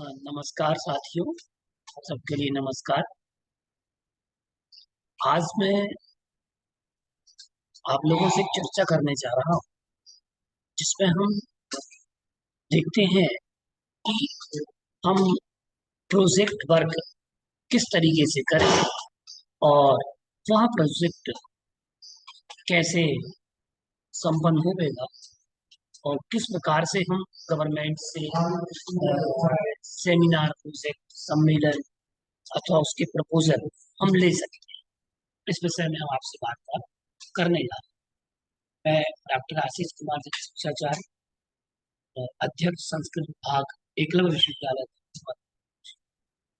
नमस्कार साथियों, सबके लिए नमस्कार। आज मैं आप लोगों से एक चर्चा करने जा रहा हूँ, जिसमें हम देखते हैं कि हम प्रोजेक्ट वर्क किस तरीके से करें और वह प्रोजेक्ट कैसे संपन्न होगा और किस प्रकार से हम गवर्नमेंट से सेमिनार, प्रोजेक्ट, सम्मेलन अथवा उसके प्रपोजल हम ले सकते हैं। इस विषय में हम आपसे बात करने जा रहे हैं। मैं डॉक्टर आशीष कुमार जी, शिक्षाचार्य, अध्यक्ष संस्कृत विभाग, एकलव्य विश्वविद्यालय,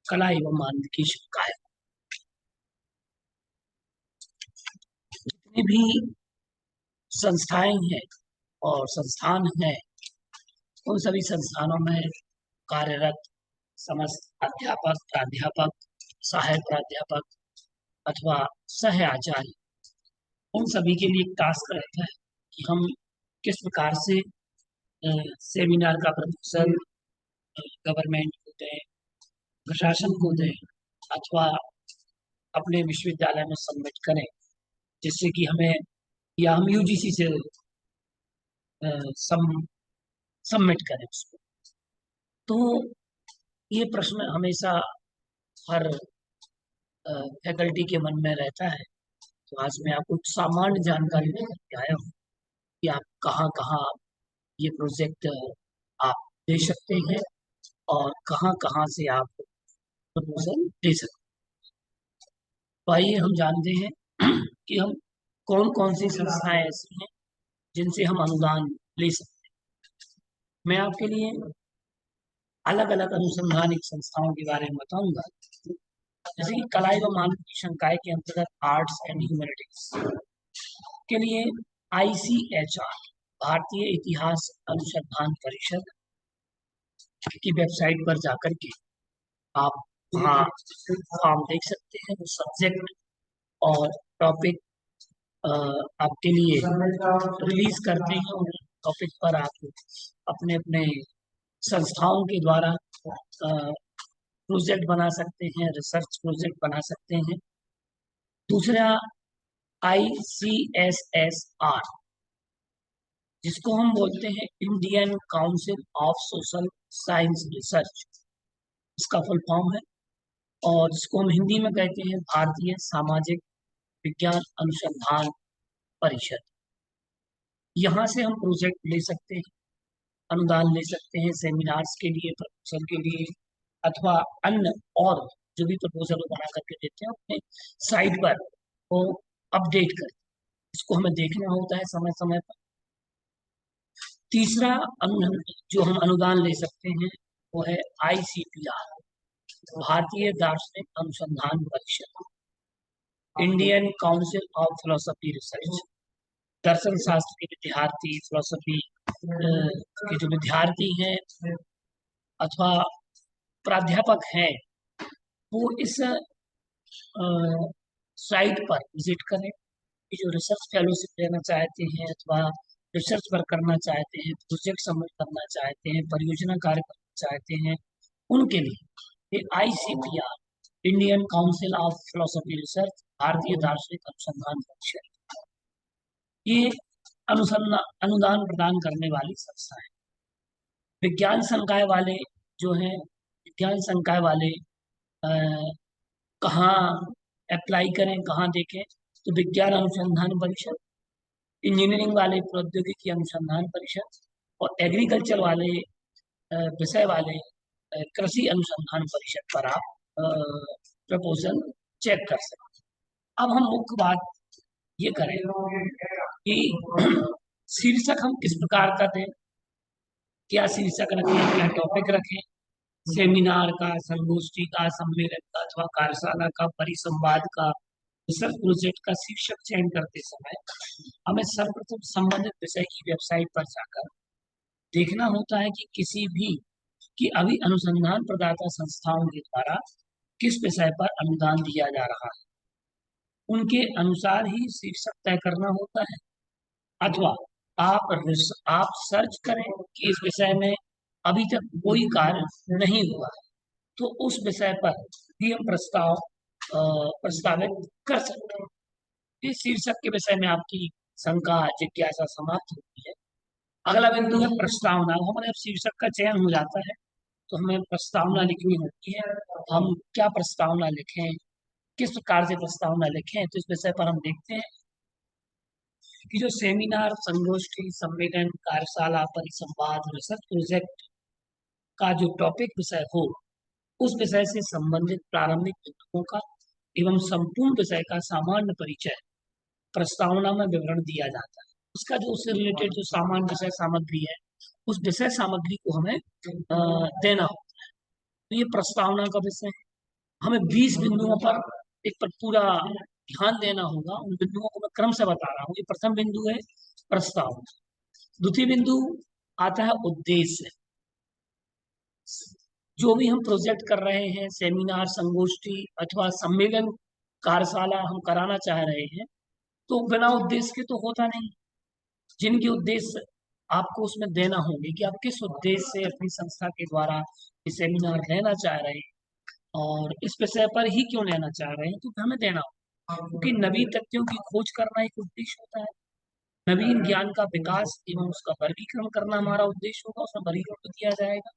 कला एवं मानविकी शिक्षाएं। जितनी भी संस्थाएं हैं और संस्थान हैं, उन सभी संस्थानों में कार्यरत समस्त अध्यापक, प्राध्यापक, सहायक प्राध्यापक अथवा सह आचार्य, उन सभी के लिए एक टास्क रहता है कि हम किस प्रकार से सेमिनार का प्रपोजल गवर्नमेंट को दें, प्रशासन को दें अथवा अपने विश्वविद्यालय में सबमिट करें, जिससे कि हमें या हम यूजीसी से सबमिट करें उसको। तो ये प्रश्न हमेशा हर फैकल्टी के मन में रहता है। तो आज मैं आपको सामान्य जानकारी देकर के आया हूँ कि आप कहाँ कहाँ ये प्रोजेक्ट आप दे सकते हैं और कहाँ कहाँ से आप प्रपोजल दे सकते हैं। तो आइए हम जानते हैं कि हम कौन कौन सी संस्थाएं ऐसी हैं जिनसे हम अनुदान ले सकते हैं। मैं आपके लिए अलग अलग अनुसंधानिक संस्थाओं के बारे में बताऊंगा, जैसे कि कला एवं मानविकी संकाय के अंतर्गत आर्ट्स एंड ह्यूमैनिटीज के लिए ICHR, भारतीय इतिहास अनुसंधान परिषद की वेबसाइट पर जाकर के आप वहाँ फॉर्म देख सकते हैं। वो सब्जेक्ट और टॉपिक आपके लिए रिलीज करते हैं। उन टॉपिक पर आप अपने अपने संस्थाओं के द्वारा प्रोजेक्ट बना सकते हैं, रिसर्च प्रोजेक्ट बना सकते हैं। दूसरा ICSSR, जिसको हम बोलते हैं Indian council of social science research, इसका फुल फॉर्म है, और जिसको हम हिंदी में कहते हैं भारतीय सामाजिक विज्ञान अनुसंधान परिषद। यहाँ से हम प्रोजेक्ट ले सकते हैं, अनुदान ले सकते हैं सेमिनार्स के लिए, प्रपोजल के लिए, अथवा अन्य और जो भी प्रपोजल बना करके देते हैं अपने साइट पर वो अपडेट करें। इसको हमें देखना होता है समय समय पर। तीसरा जो हम अनुदान ले सकते हैं वो है ICPR, भारतीय दार्शनिक अनुसंधान परिषद, Indian council of philosophy research. दर्शन शास्त्र के विद्यार्थी, फिलोसफी के जो विद्यार्थी हैं अथवा प्राध्यापक हैं, वो इस साइट पर विजिट करें। जो रिसर्च फेलोशिप लेना चाहते हैं अथवा रिसर्च वर्क करना चाहते हैं, प्रोजेक्ट सबमिट करना चाहते हैं, परियोजना कार्य करना चाहते हैं, उनके लिए ये ICPR, Indian council of philosophy research, भारतीय दार्शनिक अनुसंधान परिषद, ये अनुदान प्रदान करने वाली संस्था है। विज्ञान संकाय वाले जो हैं, विज्ञान संकाय वाले कहाँ अप्लाई करें, कहाँ देखें, तो विज्ञान अनुसंधान परिषद, इंजीनियरिंग वाले प्रौद्योगिकी अनुसंधान परिषद, और एग्रीकल्चर वाले विषय वाले कृषि अनुसंधान परिषद पर आप प्रपोजल चेक कर सकते हैं। अब हम मुख्य बात ये करें कि शीर्षक हम किस प्रकार का दें, क्या शीर्षक रखें, क्या टॉपिक रखें। सेमिनार का, संगोष्ठी का, सम्मेलन का अथवा कार्यशाला का, परिसंवाद का, रिसर्च प्रोजेक्ट का शीर्षक चयन करते समय हमें सर्वप्रथम संबंधित विषय की वेबसाइट पर जाकर देखना होता है कि किसी भी कि अभी अनुसंधान प्रदाता संस्थाओं के द्वारा किस विषय पर अनुदान दिया जा रहा है, उनके अनुसार ही शीर्षक तय करना होता है। अथवा आप सर्च करें कि इस विषय में अभी तक कोई कार्य नहीं हुआ है, तो उस विषय पर भी हम प्रस्तावित कर सकते हैं। इस शीर्षक के विषय में आपकी शंका जिज्ञासा समाप्त होती है। अगला बिंदु है प्रस्तावना। हमारे अब शीर्षक का चयन हो जाता है तो हमें प्रस्तावना लिखनी होती है। हम क्या प्रस्तावना लिखें, किस प्रकार से प्रस्तावना लिखें, तो इस विषय पर हम देखते हैं कि जो सेमिनार, संगोष्ठी, सम्मेलन, कार्यशाला, परिसंवाद, रिसर्च प्रोजेक्ट का जो टॉपिक विषय हो, उस विषय से संबंधित प्रारंभिक बिंदुओं का एवं संपूर्ण विषय का सामान्य परिचय प्रस्तावना में विवरण दिया जाता है। उसका जो उससे रिलेटेड जो सामान्य विषय सामग्री है, उस विषय सामग्री को हमें देना होता है। तो ये प्रस्तावना का विषय है। हमें 20 बिंदुओं पर एक पर पूरा ध्यान देना होगा। उन बिंदुओं को मैं क्रम से बता रहा हूँ। ये प्रथम बिंदु है प्रस्तावना। द्वितीय बिंदु आता है उद्देश्य। जो भी हम प्रोजेक्ट कर रहे हैं, सेमिनार, संगोष्ठी अथवा सम्मेलन, कार्यशाला हम कराना चाह रहे हैं, तो बिना उद्देश्य के तो होता नहीं। जिनके उद्देश्य आपको उसमें देना होंगे कि आप किस उद्देश्य से अपनी संस्था के द्वारा ये सेमिनार लेना चाह रहे हैं और इस विषय पर ही क्यों लेना चाह रहे हैं, तो हमें देना होगा। क्योंकि नवीन तथ्यों की खोज करना एक उद्देश्य होता है। नवीन ज्ञान का विकास एवं उसका वर्गीकरण करना हमारा उद्देश्य होगा। उसमें वर्गीकरण किया जाएगा।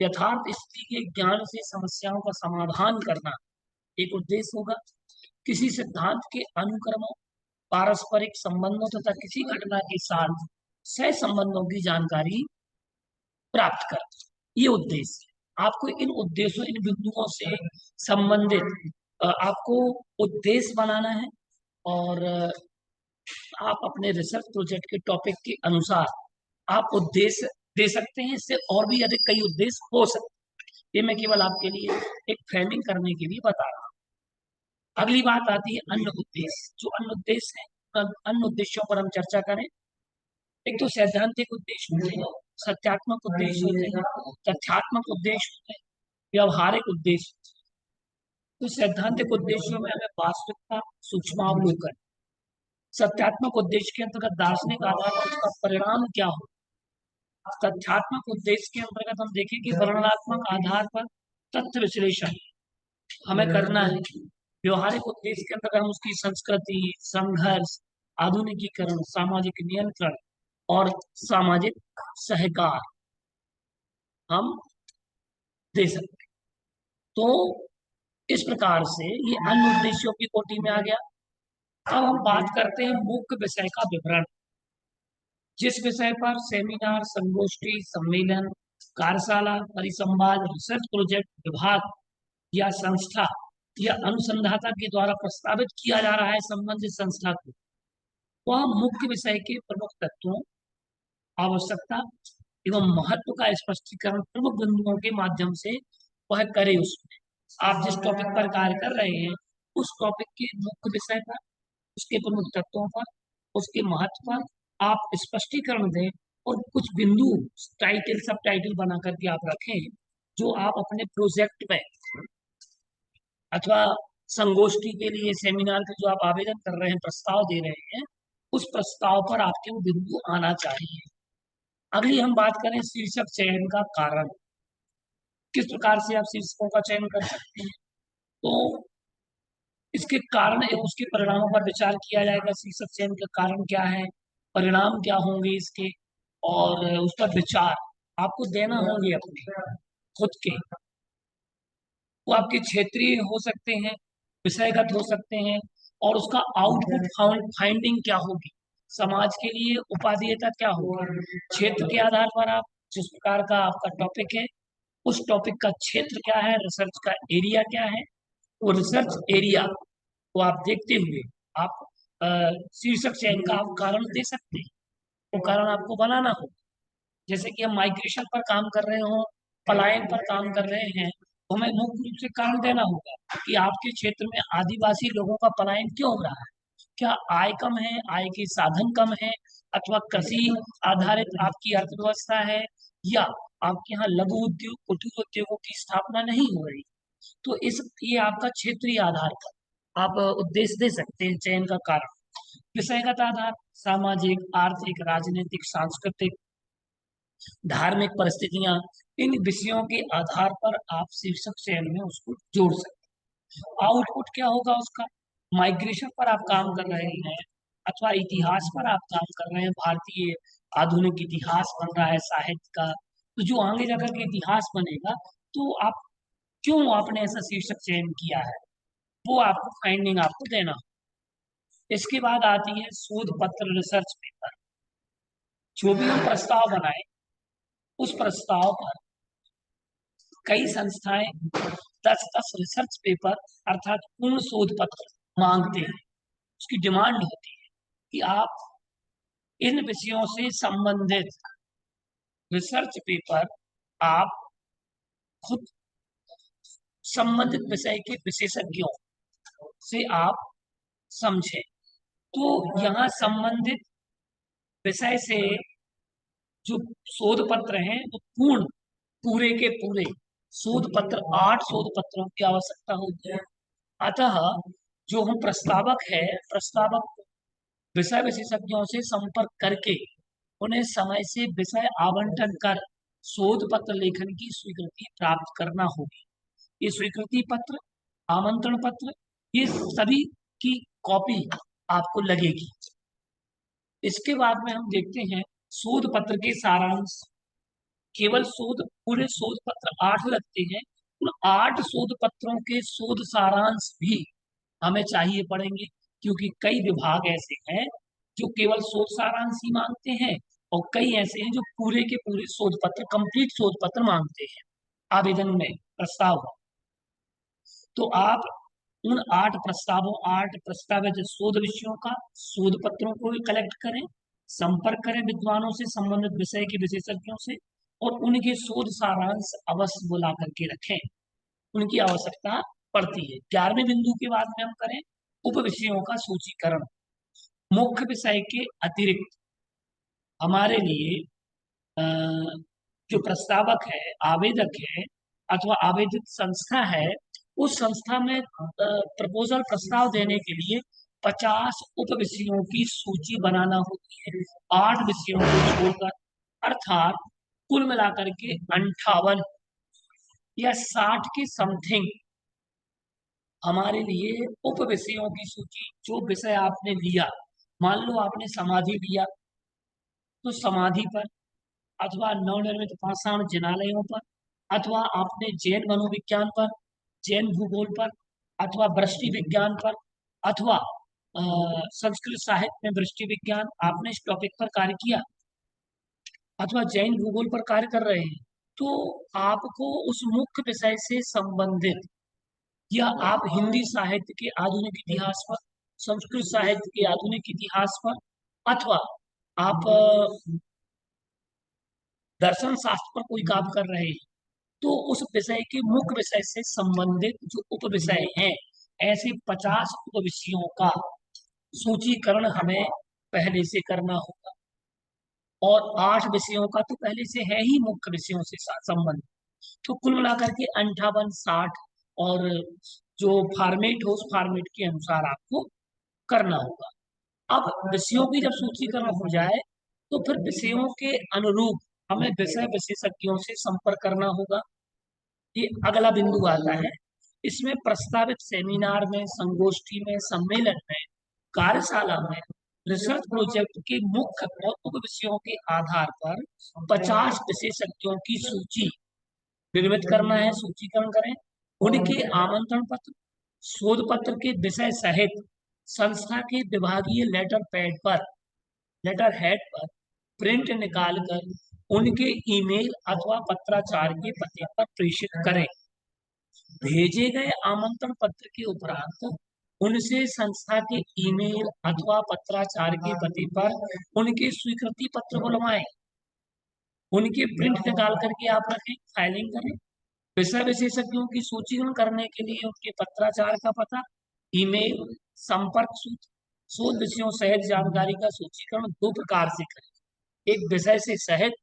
यथार्थ स्थिति के ज्ञान से समस्याओं का समाधान करना एक उद्देश्य होगा। किसी सिद्धांत के अनुक्रमों, पारस्परिक संबंधों तथा किसी घटना के साथ सह संबंधों की जानकारी प्राप्त करना, ये उद्देश्य है। आपको इन उद्देश्यों, इन बिंदुओं से संबंधित आपको उद्देश्य बनाना है और आप अपने रिसर्च प्रोजेक्ट के टॉपिक के अनुसार आप उद्देश्य दे सकते हैं। इससे और भी अधिक कई उद्देश्य हो सकते हैं। ये मैं केवल आपके लिए एक फ्रेमिंग करने के लिए बता रहा हूँ। अगली बात आती है अन्य उद्देश्य। जो अन्य उद्देश्य है, अन्य उद्देश्यों पर हम चर्चा करें। एक तो सैद्धांतिक उद्देश्य होते हैं, सत्यात्मक उद्देश्य होते हैं, तथ्यात्मक उद्देश्य होते हैं, व्यवहारिक उद्देश्य। तो सैद्धांतिक उद्देश्यों में हमें वास्तविकता, सूक्ष्मावलोकन। सत्यात्मक उद्देश्य के अंतर्गत दार्शनिक आधार पर उसका परिणाम क्या हो। तथ्यात्मक उद्देश्य के अंतर्गत हम देखें कि वर्णनात्मक आधार पर तथ्य विश्लेषण हमें करना है। व्यवहारिक उद्देश्य के अंतर्गत हम उसकी संस्कृति, संघर्ष, आधुनिकीकरण, सामाजिक नियंत्रण और सामाजिक सहकार हम दे सकते हैं। तो इस प्रकार से ये अन्य उद्देश्यों की कोटि में आ गया। अब हम बात करते हैं मुख्य विषय का विवरण। जिस विषय पर सेमिनार, संगोष्ठी, सम्मेलन, कार्यशाला, परिसंवाद, रिसर्च प्रोजेक्ट, विभाग या संस्था या अनुसंधाता के द्वारा प्रस्तावित किया जा रहा है संबंधित संस्था को, वह मुख्य विषय के प्रमुख तत्वों, आवश्यकता एवं महत्व का स्पष्टीकरण प्रमुख बिंदुओं के माध्यम से वह करे। उसमें आप जिस टॉपिक पर कार्य कर रहे हैं, उस टॉपिक के मुख्य विषय पर, उसके प्रमुख तत्वों पर, उसके महत्व पर आप स्पष्टीकरण दें और कुछ बिंदु टाइटल, सब टाइटल बना करके आप रखें जो आप अपने प्रोजेक्ट में अथवा संगोष्ठी के लिए, सेमिनार के जो आप आवेदन कर रहे हैं, प्रस्ताव दे रहे हैं, उस प्रस्ताव पर आपके वो बिंदु आना चाहिए। अगली हम बात करें शीर्षक चयन का कारण। किस प्रकार से आप शीर्षकों का चयन कर सकते हैं, तो इसके कारण एवं उसके परिणामों पर विचार किया जाएगा। शीर्षक चयन का कारण क्या है, परिणाम क्या होंगे इसके, और उस पर विचार आपको देना होंगे अपने खुद के। वो आपके क्षेत्रीय हो सकते हैं, विषयगत हो सकते हैं, और उसका आउटपुट फाइंडिंग क्या होगी, समाज के लिए उपादेयता क्या होगी। क्षेत्र के आधार पर आप जिस प्रकार का आपका टॉपिक है, उस टॉपिक का क्षेत्र क्या है, रिसर्च का एरिया क्या है, वो रिसर्च एरिया को आप देखते हुए आप शीर्षक चयन का आप कारण दे सकते हैं। वो कारण आपको बनाना हो। जैसे कि हम माइग्रेशन पर काम कर रहे हो, पलायन पर काम कर रहे हैं, तो हमें मुख्य रूप से कारण देना होगा कि आपके क्षेत्र में आदिवासी लोगों का पलायन क्यों हो रहा है। क्या आय कम है, आय के साधन कम है, अथवा कृषि आधारित आपकी अर्थव्यवस्था है, या आपके यहाँ लघु उद्योग, कुटीर उद्योगों की स्थापना नहीं हो रही। तो इस ये आपका क्षेत्रीय आधार पर आप उद्देश्य दे सकते हैं चयन का कारण। विषयगत आधार, सामाजिक, आर्थिक, राजनीतिक, सांस्कृतिक, धार्मिक परिस्थितियां, इन विषयों के आधार पर आप शीर्षक चयन में उसको जोड़ सकते हैं। आउटपुट क्या होगा उसका? माइग्रेशन पर आप काम कर रहे हैं अथवा इतिहास पर आप काम कर रहे हैं, भारतीय आधुनिक इतिहास बन रहा है साहित्य का, तो जो आगे जाकर के इतिहास बनेगा, तो आप क्यों आपने ऐसा शीर्षक चयन किया है, वो आपको फाइंडिंग आपको देना हो। इसके बाद आती है शोध पत्र, रिसर्च पेपर। जो भी हम प्रस्ताव बनाए, उस प्रस्ताव पर कई संस्थाएं 10-10 रिसर्च पेपर अर्थात पूर्ण शोध पत्र मांगते हैं। उसकी डिमांड होती है कि आप इन विषयों से संबंधित रिसर्च पेपर आप खुद संबंधित विषय के विशेषज्ञों से आप समझें। तो यहाँ संबंधित विषय से जो शोध पत्र हैं वो पूरे के पूरे शोध पत्र, 8 शोध पत्रों की आवश्यकता होती है। अतः जो हम प्रस्तावक है, प्रस्तावक विषय विशेषज्ञों से संपर्क करके उन्हें समय से विषय आवंटन कर शोध पत्र लेखन की स्वीकृति प्राप्त करना होगी। ये स्वीकृति पत्र, आमंत्रण पत्र, ये सभी की कॉपी आपको लगेगी। इसके बाद में हम देखते हैं शोध पत्र के सारांश। केवल पूरे शोध पत्र 8 लगते हैं, उन 8 शोध पत्रों के शोध सारांश भी हमें चाहिए पड़ेंगे, क्योंकि कई विभाग ऐसे हैं जो केवल शोध सारांश ही मांगते हैं और कई ऐसे हैं जो पूरे के पूरे शोध पत्र, कंप्लीट शोध पत्र मांगते हैं आवेदन में, प्रस्ताव। तो आप उन 8 प्रस्तावित शोध विषयों का शोध पत्रों को भी कलेक्ट करें, संपर्क करें विद्वानों से, संबंधित विषय के विशेषज्ञों से, और उनके शोध सारांश अवश्य बुला करके रखें। उनकी आवश्यकता पड़ती है। 11वें बिंदु के बाद में हम करें उप विषयों का सूचीकरण। मुख्य विषय के अतिरिक्त हमारे लिए अ, जो प्रस्तावक है, आवेदक है अथवा आवेदित संस्था है, उस संस्था में प्रपोजल, प्रस्ताव देने के लिए 50 उप विषयों की सूची बनाना होती है, 8 विषयों को छोड़कर। अर्थात कुल मिलाकर के 58 या 60 के समथिंग हमारे लिए उप विषयों की सूची। जो विषय आपने लिया, मान लो आपने समाधि लिया, तो समाधि पर, अथवा नवनिर्मित पाषाण जिनालयों पर, अथवा आपने जैन मनोविज्ञान पर, जैन भूगोल पर, अथवा वृष्टि विज्ञान पर, अथवा संस्कृत साहित्य में वृष्टि विज्ञान, आपने इस टॉपिक पर कार्य किया, अथवा जैन भूगोल पर कार्य कर रहे हैं, तो आपको उस मुख्य विषय से संबंधित, या आप हिंदी साहित्य के आधुनिक इतिहास पर, संस्कृत साहित्य के आधुनिक इतिहास पर, अथवा आप दर्शन शास्त्र पर कोई काम कर रहे हैं, तो उस विषय के मुख्य विषय से संबंधित जो उप विषय हैं, ऐसे 50 उप विषयों का सूचीकरण हमें पहले से करना होगा। और 8 विषयों का तो पहले से है ही मुख्य विषयों से संबंध। तो कुल मिलाकर के 58, 60, और जो फॉर्मेट हो उस फॉर्मेट के अनुसार आपको करना होगा। अब विषयों की जब सूचीकरण हो जाए, तो फिर विषयों के अनुरूप हमें विषय विशेषज्ञों से संपर्क करना होगा। ये अगला बिंदु आता है। इसमें प्रस्तावित सेमिनार में, संगोष्ठी में, सम्मेलन में, कार्यशाला में, रिसर्च प्रोजेक्ट के मुख्य और उप विषयों के आधार पर 50 विशेषज्ञों की सूची निर्मित करना है, सूचीकरण करें। उनके आमंत्रण पत्र, शोध पत्र के विषय सहित संस्था के विभागीय लेटर पैड पर, लेटर हेड पर प्रिंट निकालकर उनके ईमेल अथवा पत्राचार के पते पर प्रेषित करें। भेजे गए आमंत्रण पत्र के उपरांत उनसे संस्था के ईमेल अथवा पत्राचार के पते पर उनके स्वीकृति पत्र बुलवाएं। उनके प्रिंट निकाल करके आप रखें, फाइलिंग करें। विषय विशेषज्ञों की सूचीकरण करने के लिए उनके पत्राचार का पता, ईमेल, संपर्क सूत्र, शोध विषयों सहित जानकारी का सूचीकरण 2 प्रकार से करें। एक विषय से सहित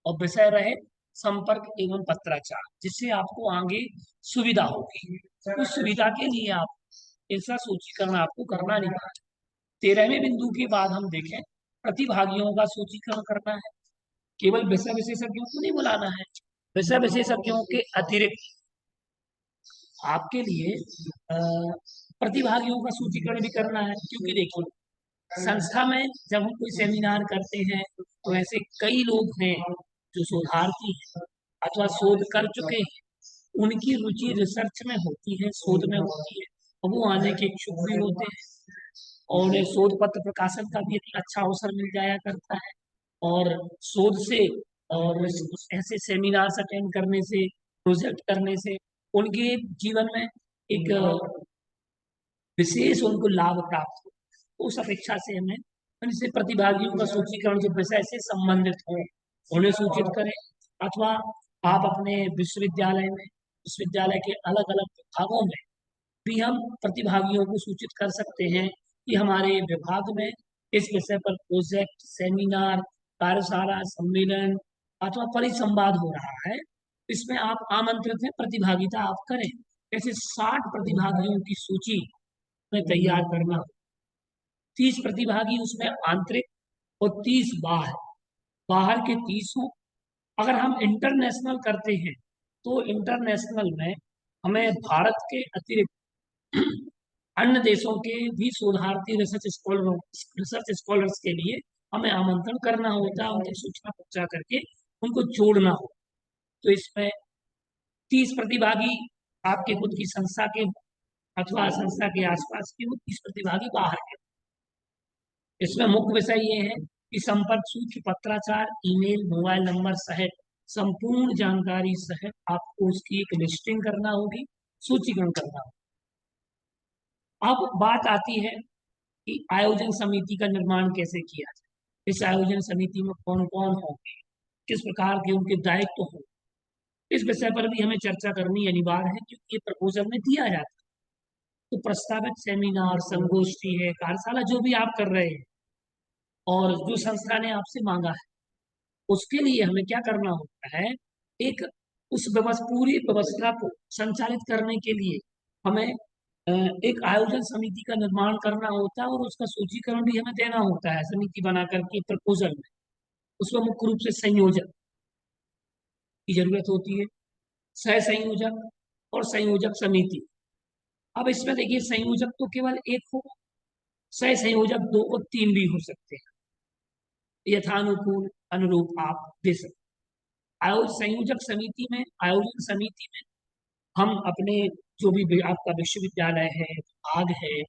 और विषय रहित संपर्क एवं पत्राचार, जिससे आपको आगे सुविधा होगी। उस सुविधा के लिए आप ऐसा सूचीकरण आपको करना नहीं पड़ा। 13वें बिंदु के बाद हम देखें प्रतिभागियों का सूचीकरण करना है। केवल विषय विशेषज्ञों को नहीं बुलाना है, विषय विशेषज्ञों के अतिरिक्त आपके लिए अ, प्रतिभागियों का सूचीकरण भी करना है, क्योंकि देखिए संस्था में जब हम कोई सेमिनार करते हैं तो ऐसे कई लोग हैं जो शोधार्थी हैं अथवा शोध कर चुके हैं, उनकी रुचि रिसर्च में होती है, शोध में होती है, और वो आने के इच्छुक भी होते हैं, और उन्हें शोध पत्र प्रकाशन का भी एक अच्छा अवसर मिल जाया करता है। और शोध से और ऐसे सेमिनार्स अटेंड करने से, प्रोजेक्ट करने से उनके जीवन में एक विशेष उनको लाभ प्राप्त हो। उस अपेक्षा से हमें उनसे प्रतिभागियों का सूचीकरण जो विषय से संबंधित हो उन्हें सूचित करें, अथवा आप अपने विश्वविद्यालय के अलग अलग विभागों में भी हम प्रतिभागियों को सूचित कर सकते हैं कि हमारे विभाग में इस विषय पर प्रोजेक्ट, सेमिनार, कार्यशाला, सम्मेलन अथवा परिसंवाद हो रहा है, इसमें आप आमंत्रित हैं, प्रतिभागिता आप करें। ऐसे 60 प्रतिभागियों की सूची में तैयार करना, 30 प्रतिभागी उसमें आंतरिक और 30 बाहर, बाहर के 30 हों। अगर हम इंटरनेशनल करते हैं तो इंटरनेशनल में हमें भारत के अतिरिक्त अन्य देशों के भी शोधार्थी रिसर्च स्कॉलर्स के लिए हमें आमंत्रण करना होता है, उनकी सूचना पहुंचा करके उनको जोड़ना हो। तो इसमें 30 प्रतिभागी आपके खुद की संस्था के अथवा संस्था के आसपास के हो, 30 प्रतिभागी बाहर के। इसमें मुख्य विषय ये है कि संपर्क सूत्र, पत्राचार, ईमेल, मोबाइल नंबर सहित संपूर्ण जानकारी सहित आपको उसकी एक लिस्टिंग करना होगी, सूचीकरण करना होगा। अब बात आती है कि आयोजन समिति का निर्माण कैसे किया जाए, इस आयोजन समिति में कौन कौन होंगे, किस प्रकार के उनके दायित्व होंगे, इस विषय पर भी हमें चर्चा करनी अनिवार्य है, क्योंकि ये प्रपोजल में दिया जाता है। तो प्रस्तावित सेमिनार, संगोष्ठी है, कार्यशाला जो भी आप कर रहे हैं और जो संस्था ने आपसे मांगा है, उसके लिए हमें क्या करना होता है, एक उस पूरी व्यवस्था को संचालित करने के लिए हमें एक आयोजन समिति का निर्माण करना होता है, और उसका सूचीकरण भी हमें देना होता है समिति बना करके प्रपोजल में। उसमें मुख्य रूप से संयोजक की जरूरत होती है, सह संयोजक और संयोजक समिति। अब इसमें देखिए संयोजक तो केवल एक होगा, सह संयोजक 2 और 3 भी हो सकते हैं, यथानुकूल अनुरूप आप दे सकते। आयोजन समिति में हम अपने जो भी आपका विश्वविद्यालय है, विभाग है,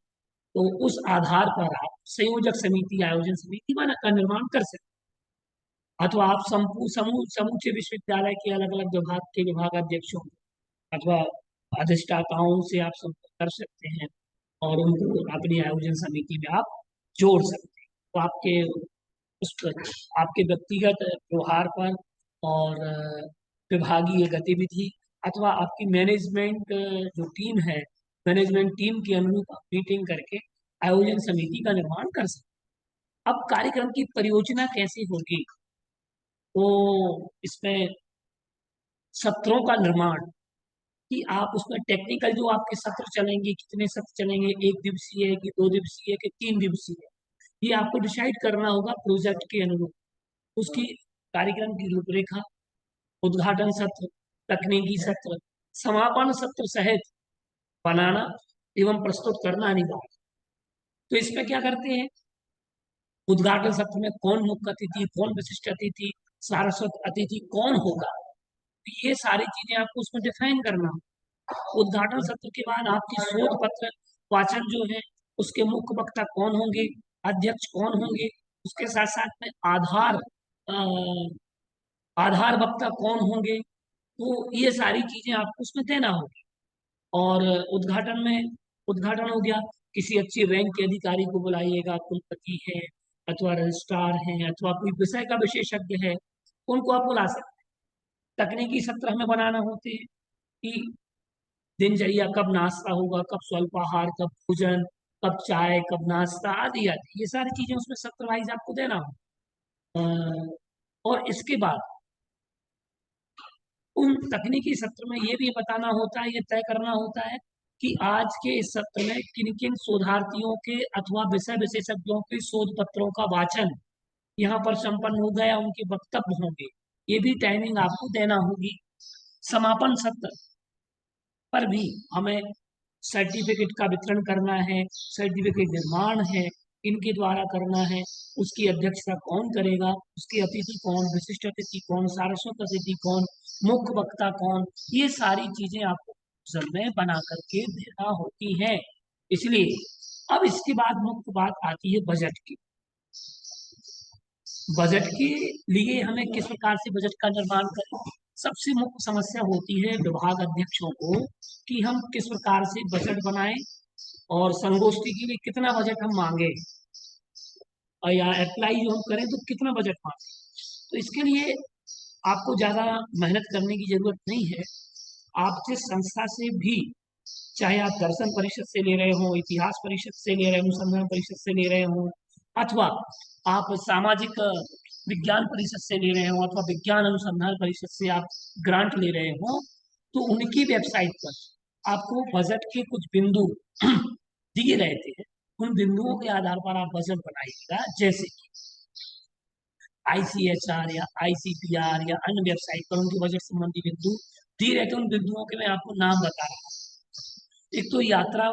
तो उस आधार पर आप संयोजक समिति, आयोजन समिति का निर्माण कर सकते हैं। अथवा आप समूचे विश्वविद्यालय के अलग अलग विभाग के विभागाध्यक्षों अथवा अधिष्ठाताओं से आप संपर्क कर सकते हैं और उनको अपनी आयोजन समिति में आप जोड़ सकते हैं। तो आपके व्यक्तिगत व्यवहार पर और विभागीय गतिविधि अथवा आपकी मैनेजमेंट जो टीम है, मैनेजमेंट टीम के अनुरूप मीटिंग करके आयोजन समिति का निर्माण कर सकते। अब कार्यक्रम की परियोजना कैसी होगी, तो इसमें सत्रों का निर्माण, कि आप उसमें टेक्निकल जो आपके सत्र चलेंगे, कितने सत्र चलेंगे, 1 दिवसीय कि 2 दिवसीय कि 3 दिवसीय, ये आपको डिसाइड करना होगा प्रोजेक्ट के अनुरूप। उसकी कार्यक्रम की रूपरेखा, उद्घाटन सत्र, तकनीकी सत्र, समापन सत्र सहित बनाना एवं प्रस्तुत करना अनिवार्य। तो इसमें क्या करते हैं, उद्घाटन सत्र में कौन मुख्य अतिथि, कौन विशिष्ट अतिथि, सारस्वत अतिथि कौन होगा, ये सारी चीजें आपको उसमें डिफाइन करना। उद्घाटन सत्र के बाद आपकी शोध पत्र वाचन जो है, उसके मुख्य वक्ता कौन होंगे, अध्यक्ष कौन होंगे, उसके साथ साथ में आधार वक्ता कौन होंगे, तो ये सारी चीजें आपको उसमें देना होगी। और उद्घाटन हो गया, किसी अच्छी रैंक के अधिकारी को बुलाइएगा, कुलपति है अथवा रजिस्ट्रार है अथवा कोई विषय का विशेषज्ञ है, उनको आप बुला सकते हैं। तकनीकी सत्र हमें बनाना होते हैं कि दिनचर्या, कब नाश्ता होगा, कब स्वल्पाहार, कब भोजन, कब चाय, कब नाश्ता, आदि आदि, ये सारी चीजें उसमें सत्र वाइज आपको देना हो। और इसके बाद उन तकनीकी सत्र में ये भी बताना होता है, ये तय करना होता है कि आज के इस सत्र में किन किन शोधार्थियों के अथवा विषय विशेषज्ञों के शोध पत्रों का वाचन यहाँ पर संपन्न हो गया, उनके वक्तव्य होंगे, ये भी टाइमिंग आपको देना होगी। समापन सत्र पर भी हमें सर्टिफिकेट का वितरण करना है, सर्टिफिकेट निर्माण है, इनके द्वारा करना है। उसकी अध्यक्षता कौन करेगा, उसके अतिथि कौन, विशिष्ट अतिथि कौन, सारस्वत अतिथि कौन, मुख्य वक्ता कौन, ये सारी चीजें आपको प्रपोजल में बना करके देना होती है। इसलिए अब इसके बाद मुख्य बात आती है बजट की। बजट के लिए हमें किस प्रकार से बजट का निर्माण करें। सबसे मुख्य समस्या होती है विभाग अध्यक्षों को कि हम किस प्रकार से बजट बनाएं और संगोष्ठी के लिए कितना बजट हम मांगे, और या अप्लाई जो हम करें तो कितना बजट मांगे। तो इसके लिए आपको ज़्यादा मेहनत करने की जरूरत नहीं है। आप जिस संस्था से भी, चाहे आप दर्शन परिषद से ले रहे हो, इतिहास परिषद से ले रहे हो, अनुसंधान परिषद से ले रहे हो, अथवा आप सामाजिक विज्ञान परिषद से ले रहे हो, अथवा विज्ञान अनुसंधान परिषद से आप ग्रांट ले रहे हो, तो उनकी वेबसाइट पर आपको बजट के कुछ बिंदु दिए रहते हैं। उन बिंदुओं के आधार पर आप बजट बनाइएगा। जैसे कि ICHR या ICPR या अन्य वेबसाइट पर उनके बजट संबंधी बिंदु दिए रहते हैं। उन बिंदुओं के मैं आपको नाम बता रहा हूँ। एक तो यात्रा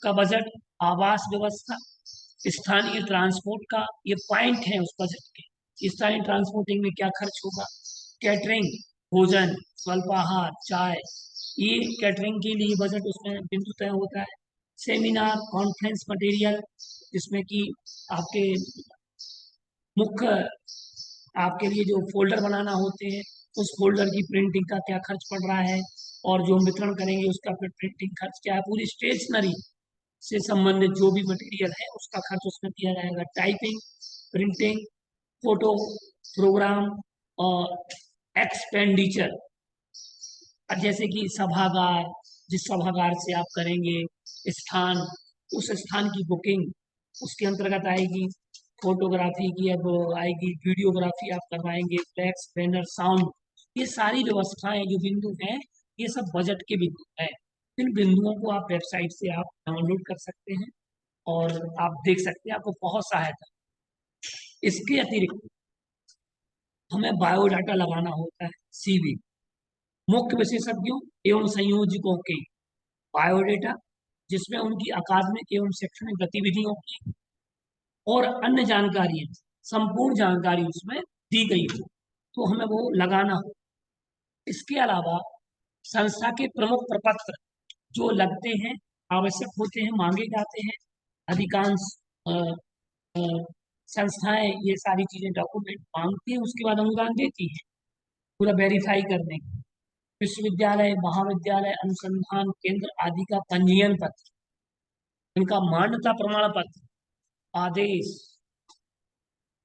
का बजट, आवास व्यवस्था, स्थानीय ट्रांसपोर्ट का, ये पॉइंट है उस बजट के। स्थानीय ट्रांसपोर्टिंग में क्या खर्च होगा, कैटरिंग, भोजन, स्वल्पाहार, चाय, ये कैटरिंग के लिए बजट उसमें बिंदु तय होता है। सेमिनार, कॉन्फ्रेंस मटेरियल, जिसमें कि आपके मुख्य आपके लिए जो फोल्डर बनाना होते हैं, उस फोल्डर की प्रिंटिंग का क्या खर्च पड़ रहा है, और जो हम वितरण करेंगे उसका फिर प्रिंटिंग खर्च क्या है। पूरी स्टेशनरी से संबंधित जो भी मटेरियल है उसका खर्च उसमें दिया जाएगा। टाइपिंग, प्रिंटिंग, फोटो, प्रोग्राम और एक्सपेंडिचर, जैसे कि सभागार, जिस सभागार से आप करेंगे, स्थान, उस स्थान की बुकिंग उसके अंतर्गत आएगी। फोटोग्राफी की अब आएगी, वीडियोग्राफी आप करवाएंगे, फ्लैक्स, बैनर, साउंड, ये सारी व्यवस्थाएं जो बिंदु हैं, ये सब बजट के बिंदु हैं। इन बिंदुओं को आप वेबसाइट से आप डाउनलोड कर सकते हैं और आप देख सकते हैं, आपको बहुत सहायता। इसके अतिरिक्त हमें बायोडाटा लगाना होता है, CV, मुख्य विशेषज्ञों एवं संयोजकों के बायोडेटा, जिसमें उनकी अकादमिक एवं शैक्षणिक गतिविधियों की और अन्य जानकारियां, संपूर्ण जानकारी उसमें दी गई हो, तो हमें वो लगाना हो। इसके अलावा संस्था के प्रमुख प्रपत्र जो लगते हैं, आवश्यक होते हैं, मांगे जाते हैं। अधिकांश अ, अ, संस्थाएं ये सारी चीजें डॉक्यूमेंट मांगती हैं, उसके बाद अनुदान देती है पूरा वेरीफाई करने के। विश्वविद्यालय, महाविद्यालय, अनुसंधान केंद्र आदि का पंजीयन पत्र, इनका मान्यता प्रमाण पत्र, आदेश,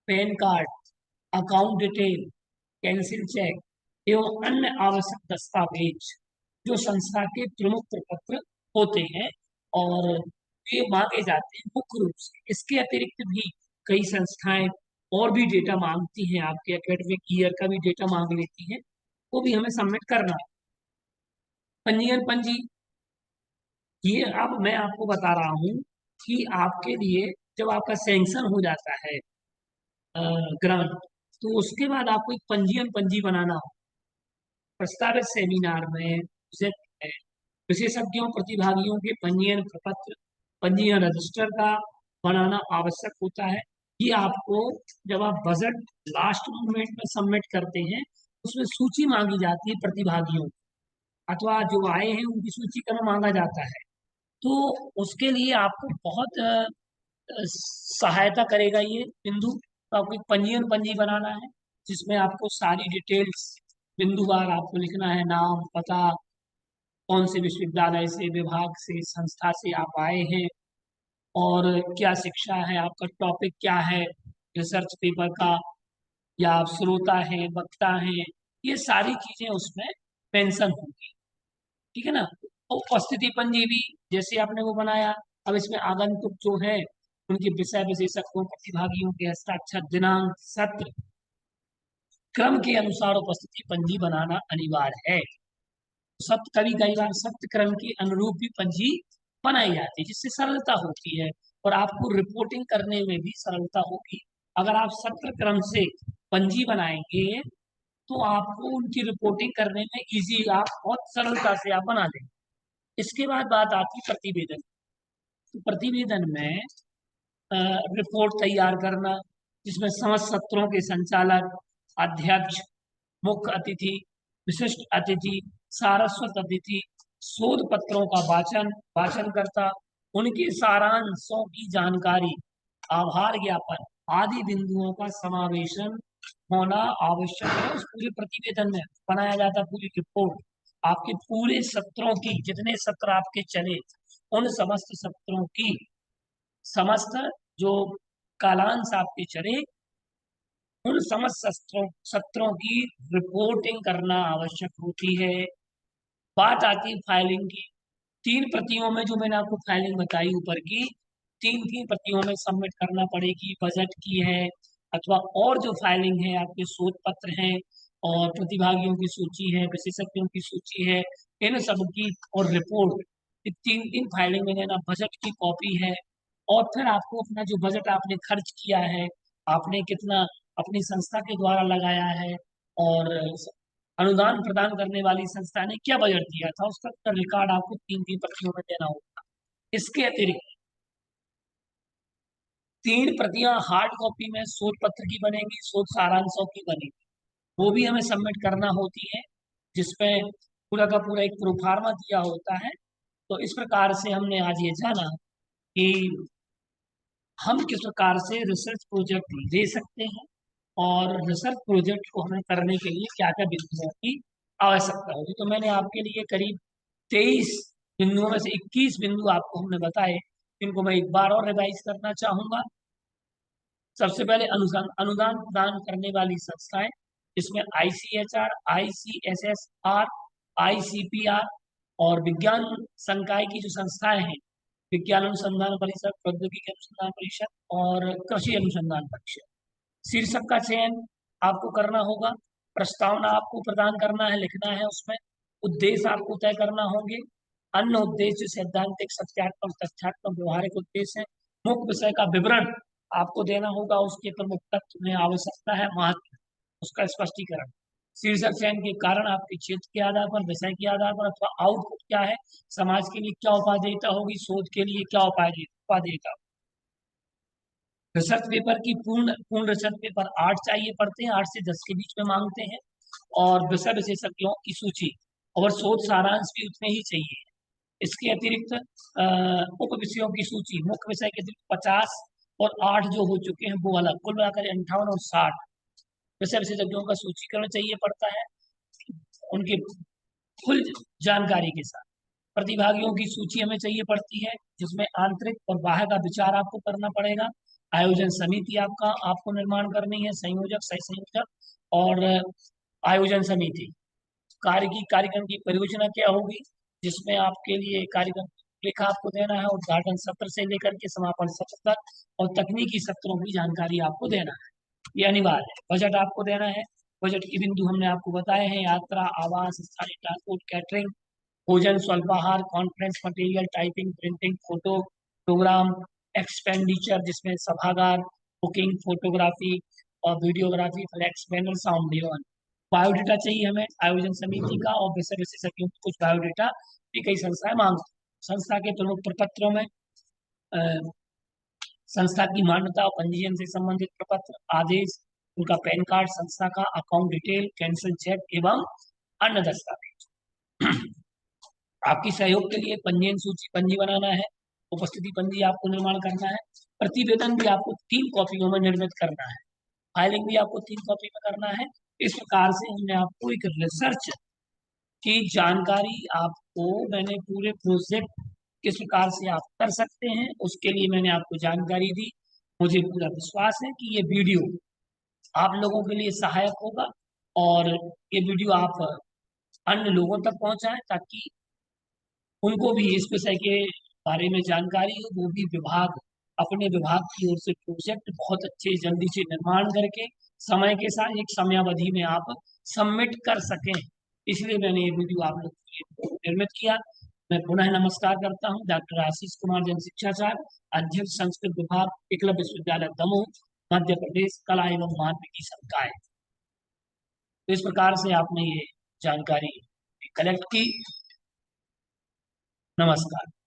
PAN card, account detail, cancel cheque एवं अन्य आवश्यक दस्तावेज जो संस्था के प्रमुख प्रपत्र होते हैं और ये मांगे जाते हैं मुख्य रूप से। इसके अतिरिक्त भी कई संस्थाएं और भी डेटा मांगती हैं, आपके एकेडमिक ईयर का भी डेटा मांग लेती हैं, वो भी हमें सबमिट करना है। पंजीयन पंजी, ये अब मैं आपको बता रहा हूँ कि आपके लिए जब आपका सैंक्शन हो जाता है ग्रांट, तो उसके बाद आपको एक पंजीयन पंजी बनाना हो। प्रस्तावित सेमिनार में विशेषज्ञों प्रतिभागियों के पंजीयन प्रपत्र, पंजीयन रजिस्टर का बनाना आवश्यक होता है। ये आपको जब आप बजट लास्ट मोमेंट में सबमिट करते हैं, उसमें सूची मांगी जाती है प्रतिभागियों की, अथवा जो आए हैं उनकी सूची का मांगा जाता है। तो उसके लिए आपको बहुत सहायता करेगा ये बिंदु। तो आपको एक पंजीयन पंजी बनाना है, जिसमें आपको सारी डिटेल्स बिंदुवार आपको लिखना है, नाम, पता, कौन से विश्वविद्यालय से, विभाग से, संस्था से आप आए हैं, और क्या शिक्षा है, आपका टॉपिक क्या है रिसर्च पेपर का, या आप श्रोता हैं, वक्ता हैं, ये सारी चीजें उसमें मेंशन होंगी। ठीक है ना। और उपस्थिति पंजी भी जैसे आपने वो बनाया, अब इसमें आगंतुक जो है उनके विषय विशेषज्ञों प्रतिभागियों के हस्ताक्षर, दिनांक, सत्र, क्रम के अनुसार उपस्थिति पंजी बनाना अनिवार्य है। सत्य, कभी कई बार सत्य क्रम के अनुरूप भी पंजी बनाई जाती है, जिससे सरलता होती है और आपको रिपोर्टिंग करने में भी सरलता होगी। अगर आप सत्र क्रम से पंजी बनाएंगे तो आपको उनकी रिपोर्टिंग करने में इजी, आप बहुत सरलता से आप बना लेंगे। इसके बाद बात आती है प्रतिवेदन। तो प्रतिवेदन में रिपोर्ट तैयार करना, जिसमें समस्त सत्रों के संचालक, अध्यक्ष, मुख्य अतिथि, विशिष्ट अतिथि, सारस्वत अतिथि, शोध पत्रों का वाचन करता, उनके सारांशों की जानकारी, आभार ज्ञापन आदि बिंदुओं का समावेशन होना आवश्यक है उस पूरे प्रतिवेदन में। बनाया जाता पूरी रिपोर्ट, आपके पूरे सत्रों की, जितने सत्र आपके चले उन समस्त सत्रों की, समस्त जो कालांश आपके चले उन समस्त सत्रों की रिपोर्टिंग करना आवश्यक होती है। बात आती है फाइलिंग की। 3 प्रतियों में, जो मैंने आपको फाइलिंग बताई ऊपर की, 3 3 प्रतियों में सबमिट करना पड़ेगी। बजट की है अथवा और जो फाइलिंग है, आपके शोध पत्र हैं और प्रतिभागियों की सूची है, विशेषज्ञों की सूची है, इन सब की और रिपोर्ट, ये 3 3 फाइलिंग में देना। बजट की कॉपी है और फिर आपको अपना जो बजट आपने खर्च किया है, आपने कितना अपनी संस्था के द्वारा लगाया है और अनुदान प्रदान करने वाली संस्था ने क्या बजट दिया था, उसका रिकॉर्ड आपको 3 3 प्रतियों में देना होगा। इसके अतिरिक्त 3 प्रतियां हार्ड कॉपी में शोध पत्र की बनेंगी, शोध सारांशों की बनेगी, वो भी हमें सबमिट करना होती है, जिसमें पूरा का पूरा एक प्रोफार्मा दिया होता है। तो इस प्रकार से हमने आज ये जाना कि हम किस प्रकार से रिसर्च प्रोजेक्ट ले सकते हैं और रिसर्च प्रोजेक्ट को हमें करने के लिए क्या क्या बिंदुओं की आवश्यकता होगी। तो मैंने आपके लिए करीब 23 बिंदुओं में से 21 बिंदु आपको हमने बताए, इनको मैं एक बार और रिवाइज करना चाहूंगा। सबसे पहले अनुदान प्रदान करने वाली संस्थाएं, इसमें ICHR, ICSSR, ICPR और विज्ञान संकाय की जो संस्थाएं हैं, विज्ञान अनुसंधान परिषद, प्रौद्योगिकी अनुसंधान परिषद और कृषि अनुसंधान परिषद। शीर्षक का चयन आपको करना होगा, प्रस्तावना आपको प्रदान करना है, लिखना है उसमें, उद्देश्य आपको तय करना होंगे, अन्य उद्देश्य सैद्धांतिक, सत्यात्मक, तथ्यात्मक, व्यवहारिक उद्देश्य है, मुख्य विषय का विवरण आपको देना होगा, उसके प्रमुख तत्व में आवश्यकता है, महत्व, उसका स्पष्टीकरण, शीर्षक चयन के कारण आपके क्षेत्र के आधार पर, विषय के आधार पर, अथवा आउटपुट क्या है, समाज के लिए क्या उपादेयता होगी, शोध के लिए क्या उपादेयता। रिसर्च पेपर की पूर्ण पूर्ण रिसर्च पेपर 8 चाहिए पड़ते हैं, 8 से 10 के बीच में मांगते हैं, और विषय विशेषज्ञों की सूची और शोध सारांश भी उतने ही चाहिए। इसके अतिरिक्त उप विषयों की सूची, मुख्य विषय के अतिरिक्त 50 और 8 जो हो चुके हैं वो अलग, कुल मिलाकर 58 और 60 विषय विशेषज्ञों का सूचीकरण चाहिए पड़ता है, उनकी कुल जानकारी के साथ। प्रतिभागियों की सूची हमें चाहिए पड़ती है, जिसमें आंतरिक और बाहर का विचार आपको करना पड़ेगा। आयोजन समिति आपको निर्माण करनी है, संयोजक, सह संयोजक और आयोजन समिति। कार्यक्रम की परियोजना क्या होगी, जिसमें आपके लिए कार्यक्रम लेखा आपको देना है, उद्घाटन सत्र से लेकर के समापन सत्र तक, और तकनीकी सत्रों की जानकारी आपको देना है, ये अनिवार्य है। बजट आपको देना है, बजट के बिंदु हमने आपको बताए हैं, यात्रा, आवास, स्थानीय ट्रांसपोर्ट, कैटरिंग, भोजन, स्वल्पाहार, conference material, typing, printing, photo programme, expenditure जिसमें सभागार, बुकिंग, फोटोग्राफी और videography, flex banner, sound design. Biodata चाहिए हमें आयोजन समिति का, और विषय विशेषज्ञों की कुछ बायोडेटा भी कई संस्थाएं मांगती हैं। संस्था के प्रमुख प्रपत्रों में संस्था की मान्यता और पंजीयन से संबंधित प्रपत्र, आदेश, उनका पैन कार्ड, संस्था का अकाउंट डिटेल, कैंसिल चेक एवं अन्य दस्तावेज। आपकी सहयोग के लिए पंजीयन सूची पंजी बनाना है, उपस्थिति पंजी आपको निर्माण करना है, प्रतिवेदन भी आपको 3 कॉपियों में निर्मित करना है, फाइलिंग भी आपको 3 कॉपी में करना है। इस प्रकार से हमने आपको एक रिसर्च की जानकारी, आपको मैंने पूरे प्रोजेक्ट किस प्रकार से आप कर सकते हैं उसके लिए मैंने आपको जानकारी दी। मुझे पूरा विश्वास है कि ये वीडियो आप लोगों के लिए सहायक होगा और ये वीडियो आप अन्य लोगों तक पहुंचाएं, ताकि उनको भी इस विषय के बारे में जानकारी हो, वो भी अपने विभाग की ओर से प्रोजेक्ट बहुत अच्छे जल्दी से निर्माण करके समय के साथ एक समयावधि में आप सबमिट कर सकें। इसलिए मैंने ये वीडियो आप लोग के लिए निर्मित किया। मैं पुनः नमस्कार करता हूँ। डॉक्टर आशीष कुमार, जन शिक्षाचार्य, अध्यक्ष, संस्कृत विभाग, एकलव्य विश्वविद्यालय दमोह, मध्य प्रदेश, कला एवं मानविकी संकाय। तो इस प्रकार से आपने ये जानकारी कलेक्ट की। नमस्कार।